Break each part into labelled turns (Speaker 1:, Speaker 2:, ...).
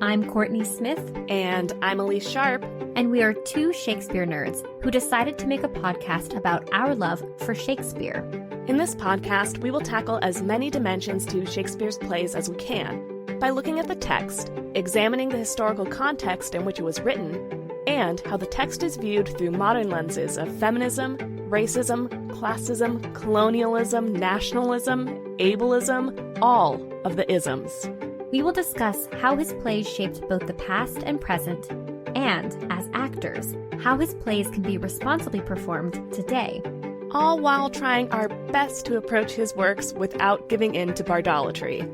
Speaker 1: I'm Kourtney Smith.
Speaker 2: And I'm Elyse Sharp.
Speaker 1: And we are two Shakespeare nerds who decided to make a podcast about our love for Shakespeare.
Speaker 2: In this podcast, we will tackle as many dimensions to Shakespeare's plays as we can by looking at the text, examining the historical context in which it was written, and how the text is viewed through modern lenses of feminism, racism, classism, colonialism, nationalism, ableism, all of the isms.
Speaker 1: We will discuss how his plays shaped both the past and present, and, as actors, how his plays can be responsibly performed today.
Speaker 2: All while trying our best to approach his works without giving in to bardolatry.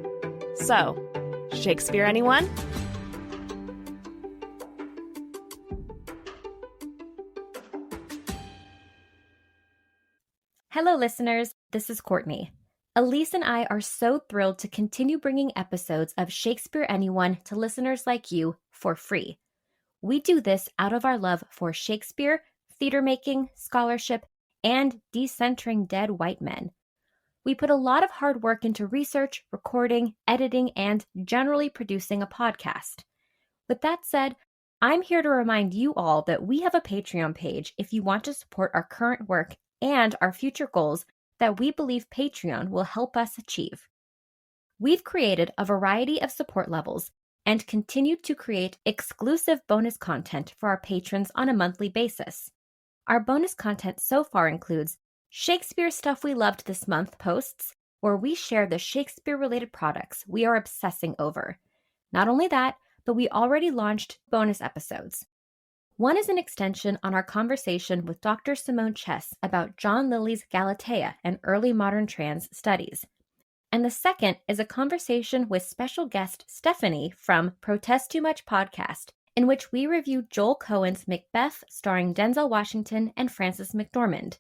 Speaker 2: So, Shakespeare Anyone?
Speaker 1: Hello, listeners. This is Kourtney. Elyse and I are so thrilled to continue bringing episodes of Shakespeare Anyone to listeners like you for free. We do this out of our love for Shakespeare, theater making, scholarship, and decentering dead white men. We put a lot of hard work into research, recording, editing, and generally producing a podcast. With that said, I'm here to remind you all that we have a Patreon page if you want to support our current work and our future goals that we believe Patreon will help us achieve. We've created a variety of support levels and continue to create exclusive bonus content for our patrons on a monthly basis. Our bonus content so far includes Shakespeare Stuff We Loved This Month posts, where we share the Shakespeare-related products we are obsessing over. Not only that, but we already launched bonus episodes. One is an extension on our conversation with Dr. Simone Chess about John Lilly's Galatea and early modern trans studies. And the second is a conversation with special guest Stephanie from Protest Too Much podcast, in which we review Joel Coen's Macbeth starring Denzel Washington and Frances McDormand.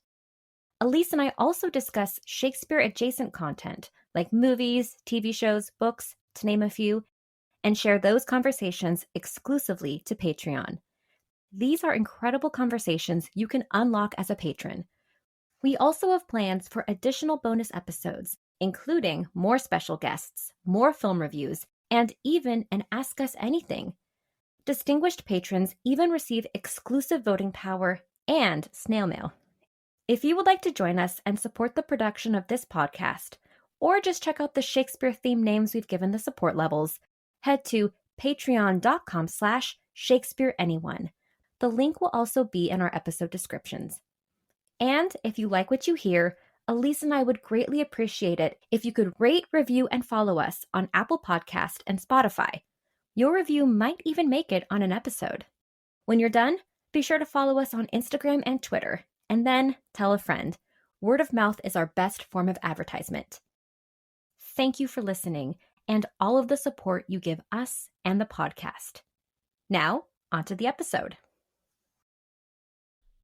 Speaker 1: Elyse and I also discuss Shakespeare-adjacent content, like movies, TV shows, books, to name a few, and share those conversations exclusively to Patreon. These are incredible conversations you can unlock as a patron. We also have plans for additional bonus episodes, including more special guests, more film reviews, and even an Ask Us Anything. Distinguished patrons even receive exclusive voting power and snail mail. If you would like to join us and support the production of this podcast, or just check out the Shakespeare-themed names we've given the support levels, head to patreon.com/ShakespeareAnyone. The link will also be in our episode descriptions. And if you like what you hear, Elyse and I would greatly appreciate it if you could rate, review, and follow us on Apple Podcast and Spotify. Your review might even make it on an episode. When you're done, be sure to follow us on Instagram and Twitter, and then tell a friend. Word of mouth is our best form of advertisement. Thank you for listening and all of the support you give us and the podcast. Now, onto the episode.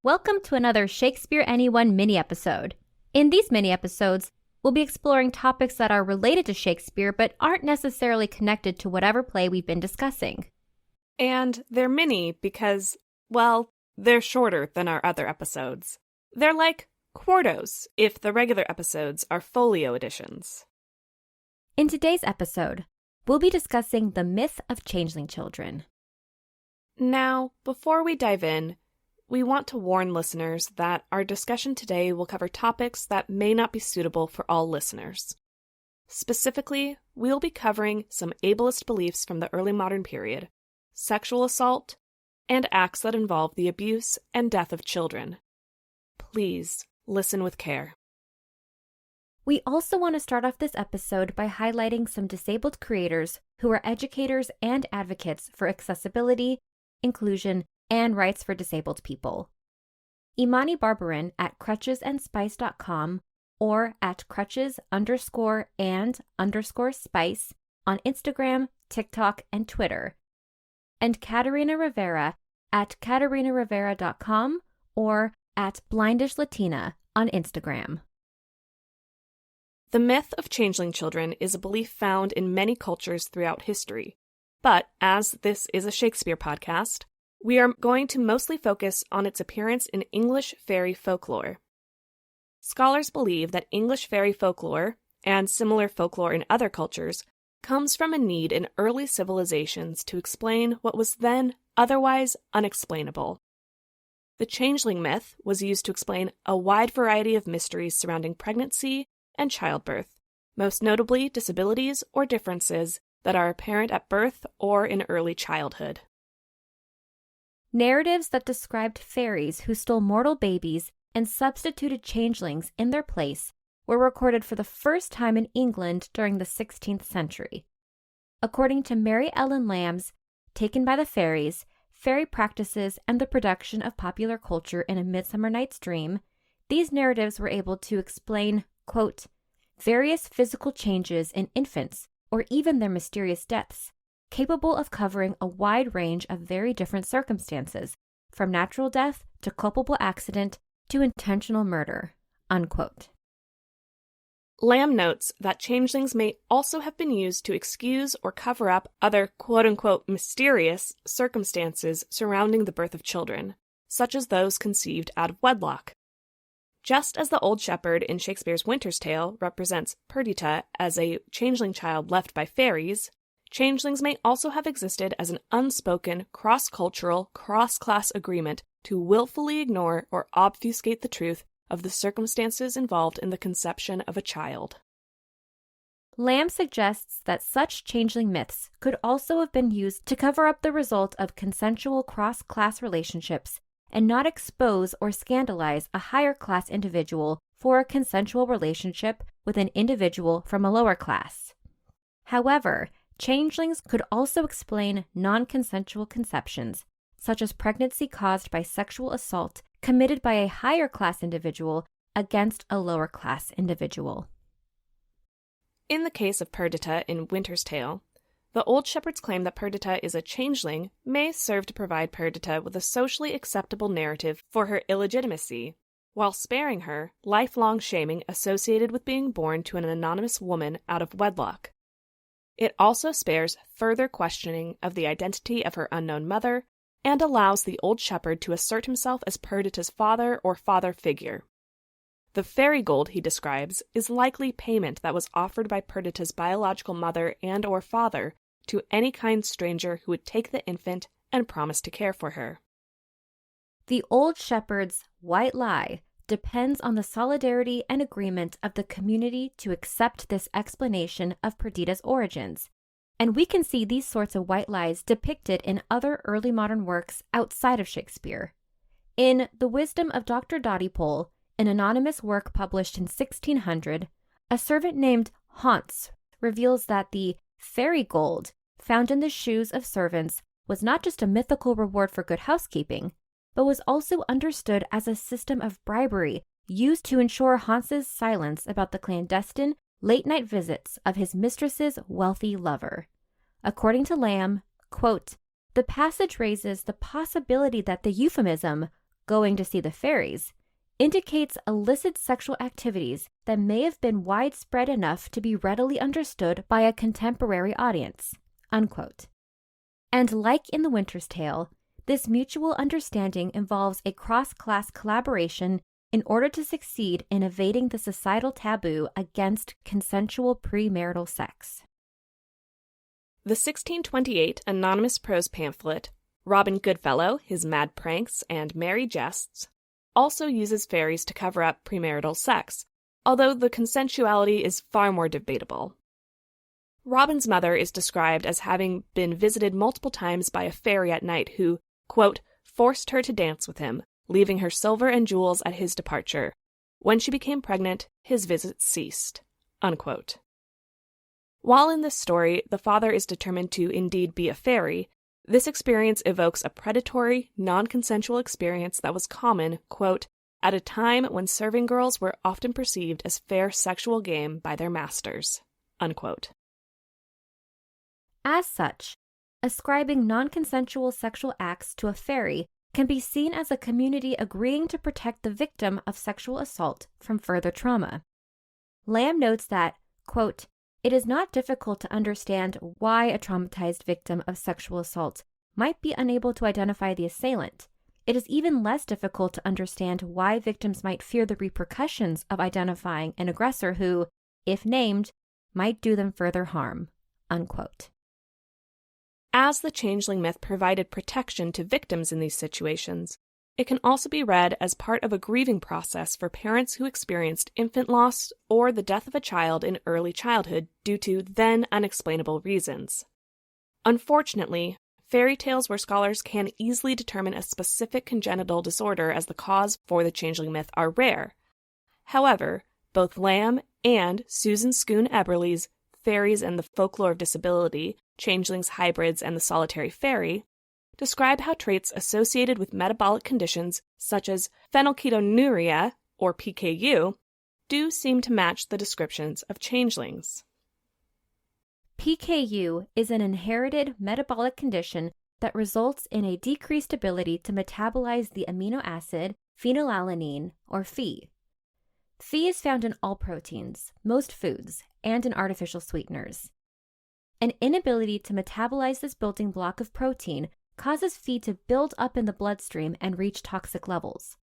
Speaker 1: Welcome to another Shakespeare Anyone mini-episode. In these mini-episodes, we'll be exploring topics that are related to Shakespeare but aren't necessarily connected to whatever play we've been discussing.
Speaker 2: And they're mini because, well, they're shorter than our other episodes. They're like quartos if the regular episodes are folio editions.
Speaker 1: In today's episode, we'll be discussing the myth of changeling children.
Speaker 2: Now, before we dive in, we want to warn listeners that our discussion today will cover topics that may not be suitable for all listeners. Specifically, we'll be covering some ableist beliefs from the early modern period, sexual assault, and acts that involve the abuse and death of children. Please listen with care.
Speaker 1: We also want to start off this episode by highlighting some disabled creators who are educators and advocates for accessibility, inclusion, and rights for disabled people. Imani Barbarin at crutchesandspice.com or at crutches_and_spice on Instagram, TikTok, and Twitter. And Katarina Rivera at katarinarivera.com or at blindishlatina on Instagram.
Speaker 2: The myth of changeling children is a belief found in many cultures throughout history. But as this is a Shakespeare podcast, we are going to mostly focus on its appearance in English fairy folklore. Scholars believe that English fairy folklore, and similar folklore in other cultures, comes from a need in early civilizations to explain what was then otherwise unexplainable. The changeling myth was used to explain a wide variety of mysteries surrounding pregnancy and childbirth, most notably disabilities or differences that are apparent at birth or in early childhood.
Speaker 1: Narratives that described fairies who stole mortal babies and substituted changelings in their place were recorded for the first time in England during the 16th century. According to Mary Ellen Lamb's Taken by the Fairies, Fairy Practices and the Production of Popular Culture in A Midsummer Night's Dream, these narratives were able to explain, quote, various physical changes in infants or even their mysterious deaths, capable of covering a wide range of very different circumstances, from natural death to culpable accident to intentional murder, unquote.
Speaker 2: Lamb notes that changelings may also have been used to excuse or cover up other quote-unquote mysterious circumstances surrounding the birth of children, such as those conceived out of wedlock. Just as the old shepherd in Shakespeare's Winter's Tale represents Perdita as a changeling child left by fairies, changelings may also have existed as an unspoken, cross-cultural, cross-class agreement to willfully ignore or obfuscate the truth of the circumstances involved in the conception of a child.
Speaker 1: Lamb suggests that such changeling myths could also have been used to cover up the result of consensual cross-class relationships and not expose or scandalize a higher-class individual for a consensual relationship with an individual from a lower class. However, changelings could also explain non-consensual conceptions, such as pregnancy caused by sexual assault committed by a higher-class individual against a lower-class individual.
Speaker 2: In the case of Perdita in Winter's Tale, the old shepherd's claim that Perdita is a changeling may serve to provide Perdita with a socially acceptable narrative for her illegitimacy, while sparing her lifelong shaming associated with being born to an anonymous woman out of wedlock. It also spares further questioning of the identity of her unknown mother and allows the old shepherd to assert himself as Perdita's father or father figure. The fairy gold he describes is likely payment that was offered by Perdita's biological mother and or father to any kind stranger who would take the infant and promise to care for her.
Speaker 1: The old shepherd's white lie depends on the solidarity and agreement of the community to accept this explanation of Perdita's origins, and we can see these sorts of white lies depicted in other early modern works outside of Shakespeare. In The Wisdom of Dr. Doddypole, an anonymous work published in 1600, a servant named Haunts reveals that the fairy gold found in the shoes of servants was not just a mythical reward for good housekeeping, but was also understood as a system of bribery used to ensure Haunts's silence about the clandestine, late-night visits of his mistress's wealthy lover. According to Lamb, quote, the passage raises the possibility that the euphemism, going to see the fairies, indicates illicit sexual activities that may have been widespread enough to be readily understood by a contemporary audience, unquote. And like in The Winter's Tale, this mutual understanding involves a cross-class collaboration in order to succeed in evading the societal taboo against consensual premarital sex.
Speaker 2: The 1628 anonymous prose pamphlet, Robin Goodfellow, His Mad Pranks and Merry Jests, also uses fairies to cover up premarital sex, although the consensuality is far more debatable. Robin's mother is described as having been visited multiple times by a fairy at night who, quote, forced her to dance with him, leaving her silver and jewels at his departure. When she became pregnant, his visits ceased, unquote. While in this story, the father is determined to indeed be a fairy, this experience evokes a predatory, non-consensual experience that was common, quote, at a time when serving girls were often perceived as fair sexual game by their masters, unquote.
Speaker 1: As such, ascribing non-consensual sexual acts to a fairy can be seen as a community agreeing to protect the victim of sexual assault from further trauma. Lamb notes that, quote, it is not difficult to understand why a traumatized victim of sexual assault might be unable to identify the assailant. It is even less difficult to understand why victims might fear the repercussions of identifying an aggressor who, if named, might do them further harm, unquote.
Speaker 2: As the changeling myth provided protection to victims in these situations, it can also be read as part of a grieving process for parents who experienced infant loss or the death of a child in early childhood due to then unexplainable reasons. Unfortunately, fairy tales where scholars can easily determine a specific congenital disorder as the cause for the changeling myth are rare. However, both Lamb and Susan Schoon Eberle's Fairies and the Folklore of Disability, Changelings, Hybrids, and the Solitary Fairy describe how traits associated with metabolic conditions such as phenylketonuria, or PKU, do seem to match the descriptions of changelings.
Speaker 1: PKU is an inherited metabolic condition that results in a decreased ability to metabolize the amino acid phenylalanine, or Phe. Phe is found in all proteins, most foods, and in artificial sweeteners. An inability to metabolize this building block of protein causes Phe to build up in the bloodstream and reach toxic levels.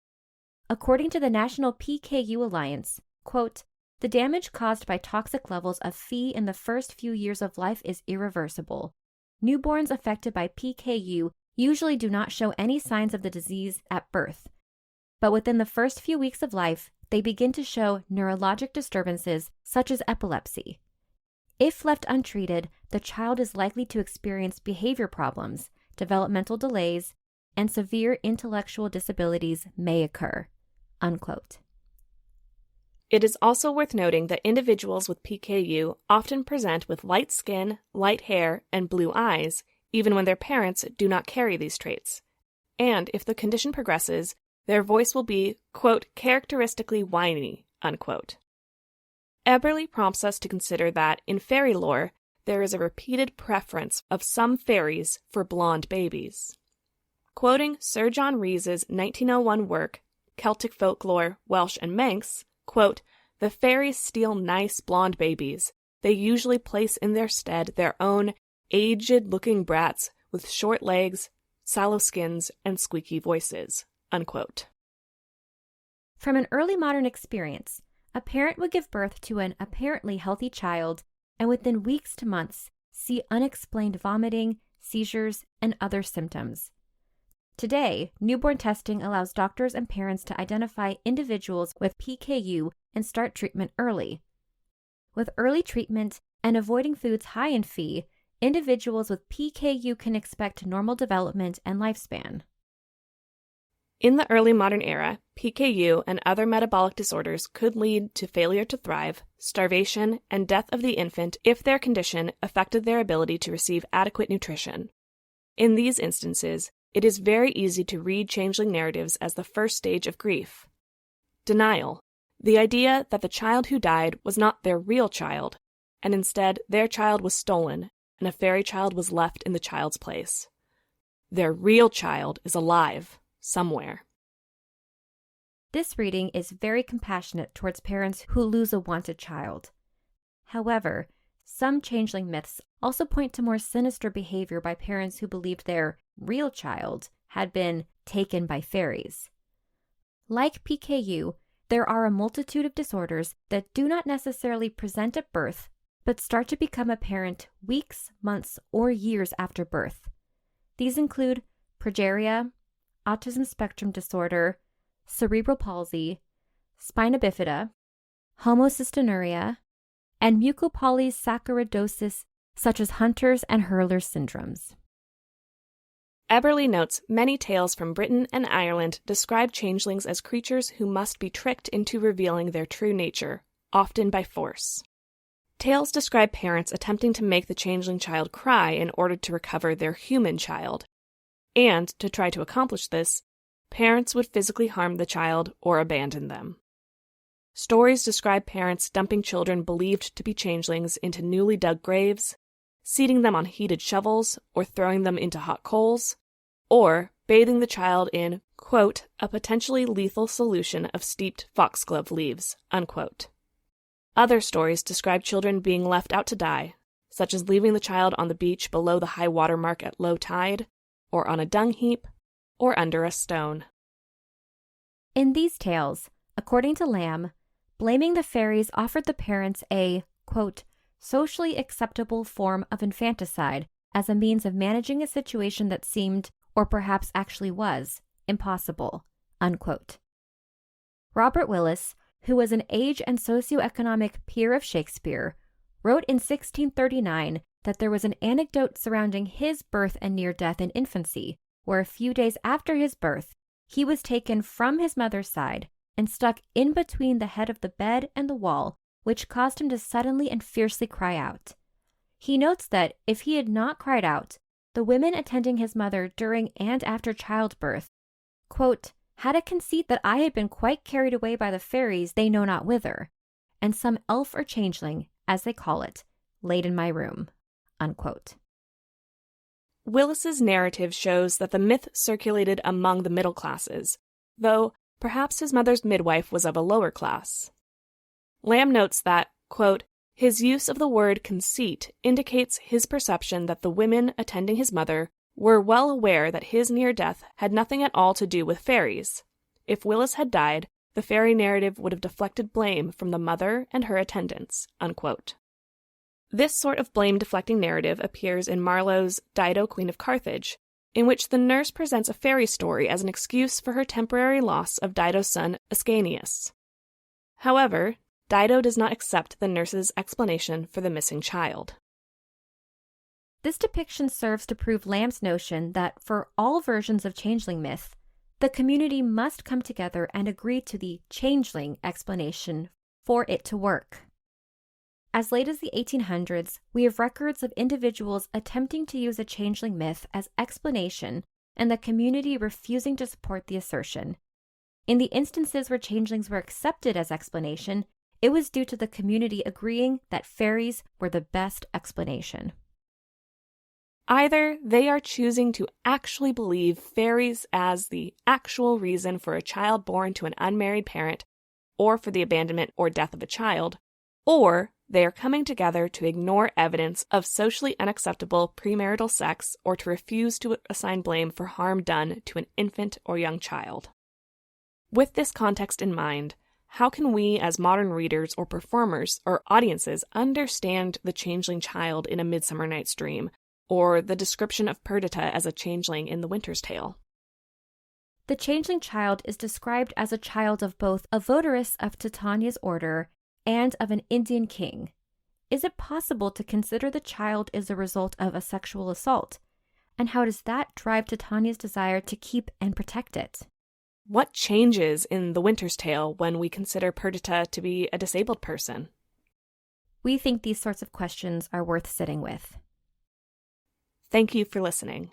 Speaker 1: According to the National PKU Alliance, quote, "The damage caused by toxic levels of Phe in the first few years of life is irreversible. Newborns affected by PKU usually do not show any signs of the disease at birth, but within the first few weeks of life, they begin to show neurologic disturbances such as epilepsy. If left untreated, the child is likely to experience behavior problems, developmental delays, and severe intellectual disabilities may occur," unquote.
Speaker 2: It is also worth noting that individuals with PKU often present with light skin, light hair, and blue eyes, even when their parents do not carry these traits. And if the condition progresses, their voice will be, quote, "characteristically whiny," unquote. Eberle prompts us to consider that, in fairy lore, there is a repeated preference of some fairies for blonde babies. Quoting Sir John Rhys's 1901 work, Celtic Folklore, Welsh and Manx, quote, "The fairies steal nice blonde babies. They usually place in their stead their own aged-looking brats with short legs, sallow skins, and squeaky voices," unquote.
Speaker 1: From an early modern experience, a parent would give birth to an apparently healthy child and within weeks to months see unexplained vomiting, seizures, and other symptoms. Today, newborn testing allows doctors and parents to identify individuals with PKU and start treatment early. With early treatment and avoiding foods high in Phe, individuals with PKU can expect normal development and lifespan.
Speaker 2: In the early modern era, PKU and other metabolic disorders could lead to failure to thrive, starvation, and death of the infant if their condition affected their ability to receive adequate nutrition. In these instances, it is very easy to read changeling narratives as the first stage of grief. Denial, the idea that the child who died was not their real child, and instead their child was stolen and a fairy child was left in the child's place. Their real child is alive somewhere.
Speaker 1: This reading is very compassionate towards parents who lose a wanted child. However, some changeling myths also point to more sinister behavior by parents who believed their real child had been taken by fairies. Like PKU, there are a multitude of disorders that do not necessarily present at birth, but start to become apparent weeks, months, or years after birth. These include progeria, autism spectrum disorder, cerebral palsy, spina bifida, homocystinuria, and mucopolysaccharidosis such as Hunter's and Hurler's syndromes.
Speaker 2: Eberle notes many tales from Britain and Ireland describe changelings as creatures who must be tricked into revealing their true nature, often by force. Tales describe parents attempting to make the changeling child cry in order to recover their human child. And, to try to accomplish this, parents would physically harm the child or abandon them. Stories describe parents dumping children believed to be changelings into newly dug graves, seating them on heated shovels or throwing them into hot coals, or bathing the child in, quote, "a potentially lethal solution of steeped foxglove leaves," unquote. Other stories describe children being left out to die, such as leaving the child on the beach below the high water mark at low tide, or on a dung heap, or under a stone.
Speaker 1: In these tales, according to Lamb, blaming the fairies offered the parents a, quote, socially acceptable form of infanticide as a means of managing a situation that seemed, or perhaps actually was, impossible." Unquote. Robert Willis, who was an age and socioeconomic peer of Shakespeare, wrote in 1639 that there was an anecdote surrounding his birth and near death in infancy, where a few days after his birth, he was taken from his mother's side and stuck in between the head of the bed and the wall, which caused him to suddenly and fiercely cry out. He notes that if he had not cried out, the women attending his mother during and after childbirth, quote, "had a conceit that I had been quite carried away by the fairies they know not whither, and some elf or changeling, as they call it, laid in my room." Unquote.
Speaker 2: Willis's narrative shows that the myth circulated among the middle classes, though perhaps his mother's midwife was of a lower class. Lamb notes that, quote, "his use of the word conceit indicates his perception that the women attending his mother were well aware that his near death had nothing at all to do with fairies. If Willis had died, the fairy narrative would have deflected blame from the mother and her attendants." Unquote. This sort of blame-deflecting narrative appears in Marlowe's Dido, Queen of Carthage, in which the nurse presents a fairy story as an excuse for her temporary loss of Dido's son Ascanius. However, Dido does not accept the nurse's explanation for the missing child.
Speaker 1: This depiction serves to prove Lamb's notion that for all versions of changeling myth, the community must come together and agree to the changeling explanation for it to work. As late as the 1800s, we have records of individuals attempting to use a changeling myth as explanation and the community refusing to support the assertion. In the instances where changelings were accepted as explanation, it was due to the community agreeing that fairies were the best explanation.
Speaker 2: Either they are choosing to actually believe fairies as the actual reason for a child born to an unmarried parent, or for the abandonment or death of a child, or they are coming together to ignore evidence of socially unacceptable premarital sex or to refuse to assign blame for harm done to an infant or young child. With this context in mind, how can we as modern readers or performers or audiences understand the changeling child in A Midsummer Night's Dream, or the description of Perdita as a changeling in The Winter's Tale?
Speaker 1: The changeling child is described as a child of both a votaress of Titania's order and of an Indian king. Is it possible to consider the child as a result of a sexual assault? And how does that drive Titania's desire to keep and protect it?
Speaker 2: What changes in The Winter's Tale when we consider Perdita to be a disabled person?
Speaker 1: We think these sorts of questions are worth sitting with.
Speaker 2: Thank you for listening.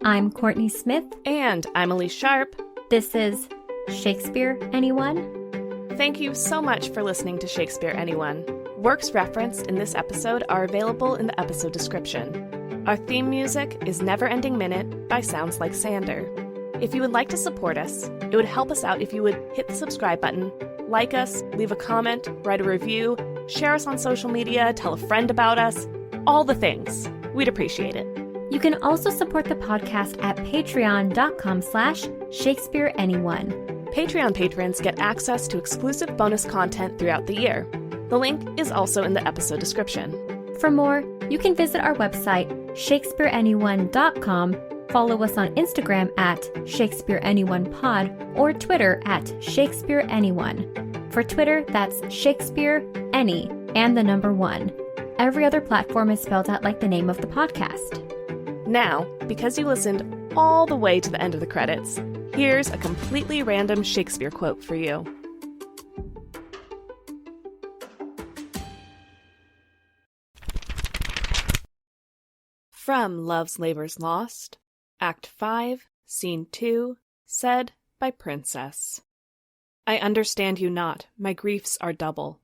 Speaker 1: I'm Kourtney Smith.
Speaker 2: And I'm Elyse Sharp.
Speaker 1: This is Shakespeare Anyone?
Speaker 2: Thank you so much for listening to Shakespeare Anyone. Works referenced in this episode are available in the episode description. Our theme music is Neverending Minute by Sounds Like Sander. If you would like to support us, it would help us out if you would hit the subscribe button, like us, leave a comment, write a review, share us on social media, tell a friend about us, all the things. We'd appreciate it.
Speaker 1: You can also support the podcast at patreon.com/Shakespeare Anyone.
Speaker 2: Patreon patrons get access to exclusive bonus content throughout the year. The link is also in the episode description.
Speaker 1: For more, you can visit our website, shakespeareanyone.com, follow us on Instagram at ShakespeareAnyonePod, or Twitter at ShakespeareAnyone. For Twitter, that's Shakespeare Any and the number 1. Every other platform is spelled out like the name of the podcast.
Speaker 2: Now, because you listened all the way to the end of the credits, here's a completely random Shakespeare quote for you. From Love's Labour's Lost, Act 5, Scene 2, said by Princess. I understand you not, my griefs are double.